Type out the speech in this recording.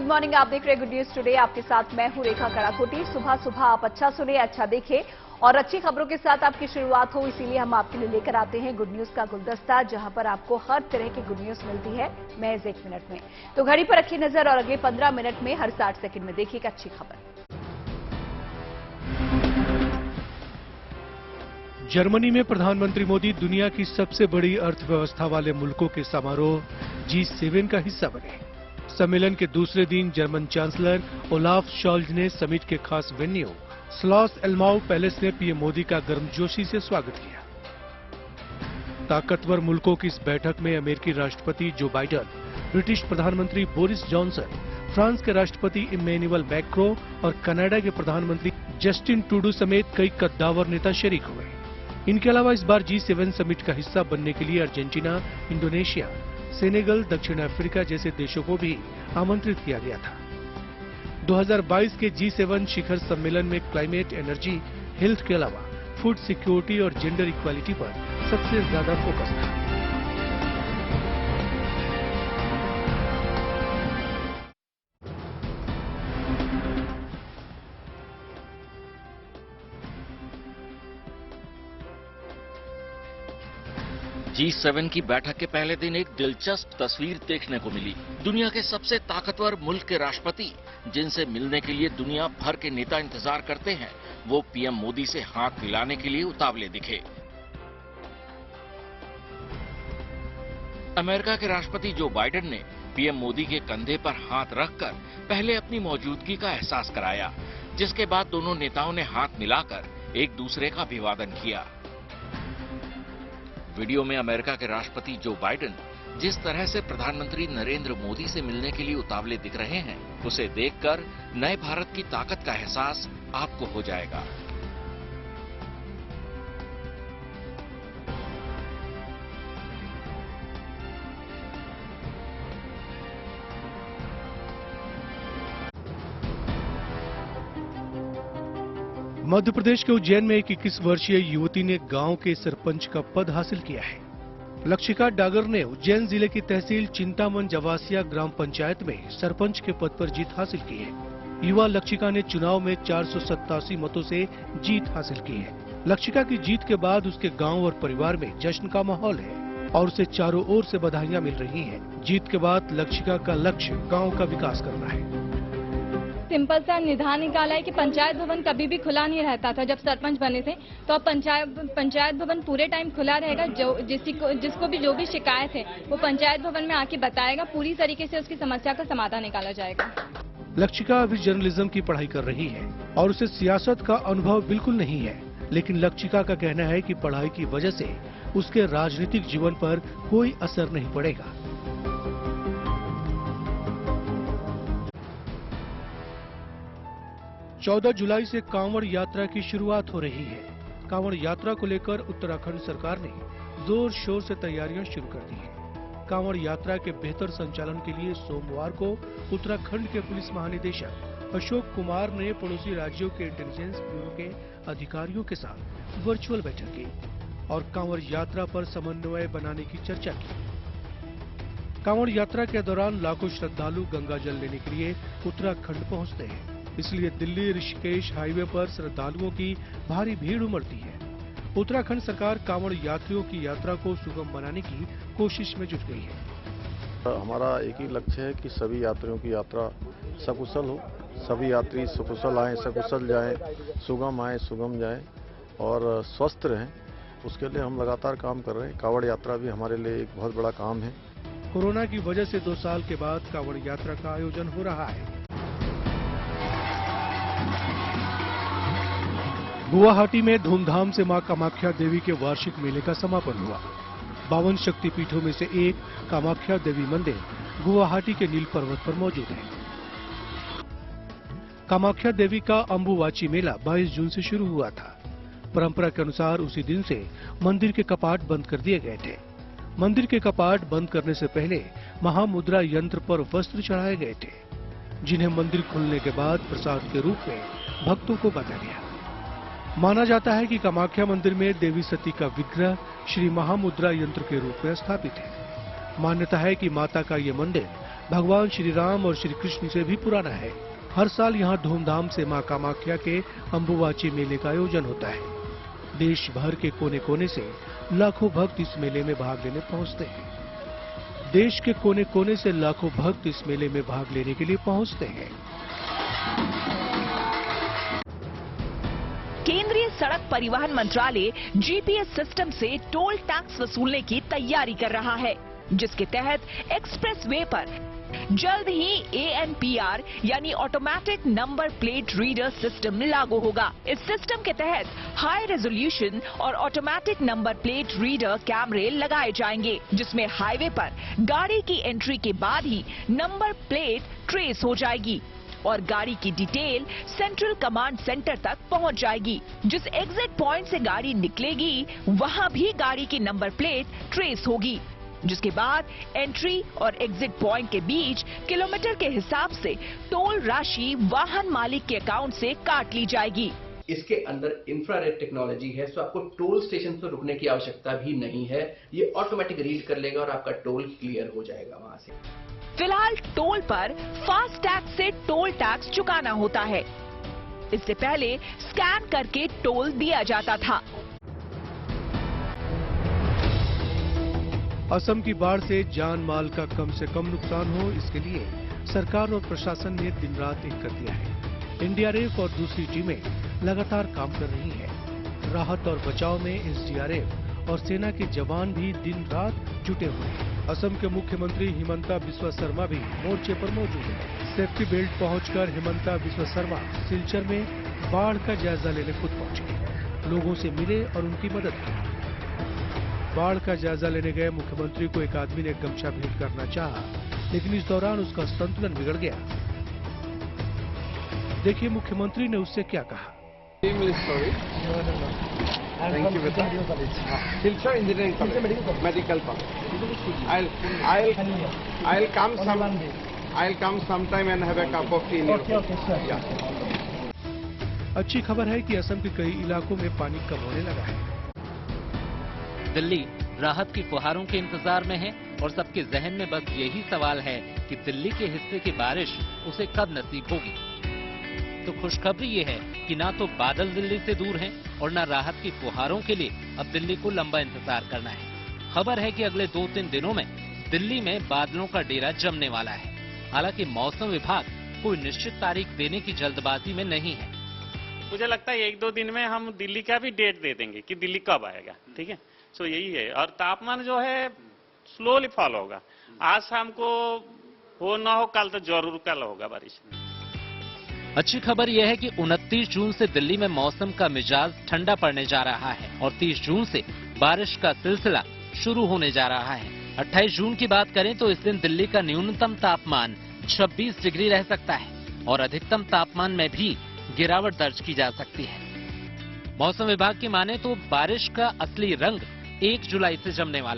Good morning. आप देख रहे हैं गुड न्यूज टुडे। आपके साथ मैं हूं रेखा कराकोटी। सुबह सुबह आप अच्छा सुने, अच्छा देखें और अच्छी खबरों के साथ आपकी शुरुआत हो, इसीलिए हम आपके लिए लेकर आते हैं गुड न्यूज का गुलदस्ता, जहां पर आपको हर तरह की गुड न्यूज मिलती है महज 1 मिनट में। तो घड़ी पर रखी नजर और अगले 15 मिनट में हर 60 सेकंड में देखिए एक अच्छी खबर। जर्मनी में प्रधानमंत्री मोदी दुनिया की सबसे बड़ी अर्थव्यवस्था वाले मुल्कों के समारोह G7 का हिस्सा बने। सम्मेलन के दूसरे दिन जर्मन चांसलर ओलाफ शॉल्ज ने समिट के खास वेन्यू स्लॉस एल्माउ पैलेस में पीएम मोदी का गर्मजोशी से स्वागत किया। ताकतवर मुल्कों की इस बैठक में अमेरिकी राष्ट्रपति जो बाइडेन, ब्रिटिश प्रधानमंत्री बोरिस जॉनसन, फ्रांस के राष्ट्रपति इमैनुअल मैक्रों और कनाडा के प्रधानमंत्री जस्टिन ट्रूडो समेत कई कद्दावर नेता शरीक हुए। इनके अलावा इस बार G7 समिट का हिस्सा बनने के लिए अर्जेंटीना, इंडोनेशिया, सेनेगल, दक्षिण अफ्रीका जैसे देशों को भी आमंत्रित किया गया था। 2022 के G7 शिखर सम्मेलन में क्लाइमेट, एनर्जी, हेल्थ के अलावा फूड सिक्योरिटी और जेंडर इक्वालिटी पर सबसे ज्यादा फोकस था। G7 की बैठक के पहले दिन एक दिलचस्प तस्वीर देखने को मिली। दुनिया के सबसे ताकतवर मुल्क के राष्ट्रपति, जिनसे मिलने के लिए दुनिया भर के नेता इंतजार करते हैं, वो पीएम मोदी से हाथ मिलाने के लिए उतावले दिखे। अमेरिका के राष्ट्रपति जो बाइडेन ने पीएम मोदी के कंधे पर हाथ रखकर पहले अपनी मौजूदगी का एहसास कराया, जिसके बाद दोनों नेताओं ने हाथ मिलाकर एक दूसरे का अभिवादन किया। वीडियो में अमेरिका के राष्ट्रपति जो बाइडेन जिस तरह से प्रधानमंत्री नरेंद्र मोदी से मिलने के लिए उतावले दिख रहे हैं, उसे देखकर नए भारत की ताकत का एहसास आपको हो जाएगा। मध्य प्रदेश के उज्जैन में एक 21 वर्षीय युवती ने गांव के सरपंच का पद हासिल किया है। लक्षिका डागर ने उज्जैन जिले की तहसील चिंतामन जवासिया ग्राम पंचायत में सरपंच के पद पर जीत हासिल की है। युवा लक्षिका ने चुनाव में 487 मतों से जीत हासिल की है। लक्षिका की जीत के बाद उसके गाँव और परिवार में जश्न का माहौल है और उसे चारों ओर से बधाइयां मिल रही हैं। जीत के बाद लक्षिका का लक्ष्य गाँव का विकास करना है। सिंपल सा निर्धार निकाला है कि पंचायत भवन कभी भी खुला नहीं रहता था। जब सरपंच बने थे तो अब पंचायत भवन पूरे टाइम खुला रहेगा। जिसको भी जो भी शिकायत है वो पंचायत भवन में आके बताएगा, पूरी तरीके से उसकी समस्या का समाधान निकाला जाएगा। लक्षिका अभी जर्नलिज्म की पढ़ाई कर रही है और उसे सियासत का अनुभव बिल्कुल नहीं है, लेकिन लक्षिका का कहना है कि पढ़ाई की वजह से उसके राजनीतिक जीवन पर कोई असर नहीं पड़ेगा। 14 जुलाई से कांवड़ यात्रा की शुरुआत हो रही है। कांवड़ यात्रा को लेकर उत्तराखंड सरकार ने जोर शोर से तैयारियां शुरू कर दी है। कांवड़ यात्रा के बेहतर संचालन के लिए सोमवार को उत्तराखंड के पुलिस महानिदेशक अशोक कुमार ने पड़ोसी राज्यों के इंटेलिजेंस ब्यूरो के अधिकारियों के साथ वर्चुअल बैठक की और कांवड़ यात्रा पर समन्वय बनाने की चर्चा की। कांवड़ यात्रा के दौरान लाखों श्रद्धालु गंगा जल लेने के लिए उत्तराखंड पहुंचते हैं, इसलिए दिल्ली ऋषिकेश हाईवे पर श्रद्धालुओं की भारी भीड़ उमड़ती है। उत्तराखंड सरकार कांवड़ यात्रियों की यात्रा को सुगम बनाने की कोशिश में जुट गई है। हमारा एक ही लक्ष्य है कि सभी यात्रियों की यात्रा सकुशल हो, सभी यात्री सकुशल आएं, सकुशल जाएं, सुगम आएं, सुगम जाएं और स्वस्थ रहें। उसके लिए हम लगातार काम कर रहे हैं। कांवड़ यात्रा भी हमारे लिए एक बहुत बड़ा काम है। कोरोना की वजह से 2 साल के बाद कांवड़ यात्रा का आयोजन हो रहा है। गुवाहाटी में धूमधाम से मां कामाख्या देवी के वार्षिक मेले का समापन हुआ। 52 शक्तिपीठों में से एक कामाख्या देवी मंदिर गुवाहाटी के नील पर्वत पर मौजूद है। कामाख्या देवी का अंबुवाची मेला 22 जून से शुरू हुआ था। परंपरा के अनुसार उसी दिन से मंदिर के कपाट बंद कर दिए गए थे। मंदिर के कपाट बंद करने से पहले महामुद्रा यंत्र पर वस्त्र चढ़ाए गए थे, जिन्हें मंदिर खुलने के बाद प्रसाद के रूप में भक्तों को बांटा गया। माना जाता है कि कामाख्या मंदिर में देवी सती का विग्रह श्री महामुद्रा यंत्र के रूप में स्थापित है। मान्यता है कि माता का ये मंदिर भगवान श्री राम और श्री कृष्ण से भी पुराना है। हर साल यहाँ धूमधाम से मां कामाख्या के अंबुबाची मेले का आयोजन होता है। देश भर के कोने कोने से लाखों भक्त इस मेले में भाग लेने पहुंचते हैं। देश के कोने कोने से लाखों भक्त इस मेले में भाग लेने के लिए पहुंचते हैं। केंद्रीय सड़क परिवहन मंत्रालय जीपीएस सिस्टम से टोल टैक्स वसूलने की तैयारी कर रहा है, जिसके तहत एक्सप्रेस वे पर जल्द ही ANPR यानी automatic number plate reader system लागू होगा। इस सिस्टम के तहत हाई रेजोल्यूशन और ऑटोमेटिक नंबर प्लेट रीडर कैमरे लगाए जाएंगे, जिसमें हाईवे पर गाड़ी की एंट्री के बाद ही नंबर प्लेट ट्रेस हो जाएगी और गाड़ी की डिटेल सेंट्रल कमांड सेंटर तक पहुंच जाएगी। जिस एग्जिट पॉइंट से गाड़ी निकलेगी वहां भी गाड़ी की नंबर प्लेट ट्रेस होगी, जिसके बाद एंट्री और एग्जिट पॉइंट के बीच किलोमीटर के हिसाब से टोल राशि वाहन मालिक के अकाउंट से काट ली जाएगी। इसके अंदर इंफ्रारेड टेक्नोलॉजी है, सो आपको टोल स्टेशन पर रुकने की आवश्यकता भी नहीं है। ये ऑटोमेटिक रीड कर लेगा और आपका टोल क्लियर हो जाएगा वहां से। फिलहाल टोल पर फास्ट टैग से टोल टैक्स चुकाना होता है। इससे पहले स्कैन करके टोल दिया जाता था। असम की बाढ़ से जान माल का कम से कम नुकसान हो, इसके लिए सरकार और प्रशासन ने दिन रात एक कर दिया है। एनडीआरएफ और दूसरी टीमें लगातार काम कर रही हैं। राहत और बचाव में एसडीआरएफ और सेना के जवान भी दिन रात जुटे हुए हैं। असम के मुख्यमंत्री हिमंता बिस्वा शर्मा भी मोर्चे पर मौजूद हैं। सेफ्टी बेल्ट पहुंचकर हिमंता बिस्वा शर्मा सिलचर में बाढ़ का जायजा लेने खुद पहुंचे, लोगों से मिले और उनकी मदद की। बाढ़ का जायजा लेने गए मुख्यमंत्री को एक आदमी ने गमछा भेंट करना चाहा, लेकिन इस दौरान उसका संतुलन बिगड़ गया। देखिए मुख्यमंत्री ने उससे क्या कहा। अच्छी खबर है कि असम के कई इलाकों में पानी कम होने लगा है। दिल्ली राहत की फुहारों के इंतजार में है और सबके जहन में बस यही सवाल है कि दिल्ली के हिस्से की बारिश उसे कब नसीब होगी। तो खुशखबरी ये है कि ना तो बादल दिल्ली से दूर हैं और ना राहत की फुहारों के लिए अब दिल्ली को लंबा इंतजार करना है। खबर है कि अगले 2-3 दिनों में दिल्ली में बादलों का डेरा जमने वाला है। हालांकि मौसम विभाग कोई निश्चित तारीख देने की जल्दबाजी में नहीं है। मुझे लगता है 1-2 दिन में हम दिल्ली का भी डेट दे देंगे कि दिल्ली कब आएगा। ठीक है, सो यही है। और तापमान जो है स्लोली फॉल होगा। आज शाम को हो ना हो, कल तो जरूर कल होगा बारिश। अच्छी खबर यह है कि 29 जून से दिल्ली में मौसम का मिजाज ठंडा पड़ने जा रहा है और 30 जून से बारिश का सिलसिला शुरू होने जा रहा है। 28 जून की बात करें तो इस दिन दिल्ली का न्यूनतम तापमान 26 डिग्री रह सकता है और अधिकतम तापमान में भी गिरावट दर्ज की जा सकती है। मौसम विभाग की माने तो बारिश का असली रंग 1 जुलाई से जमने वाला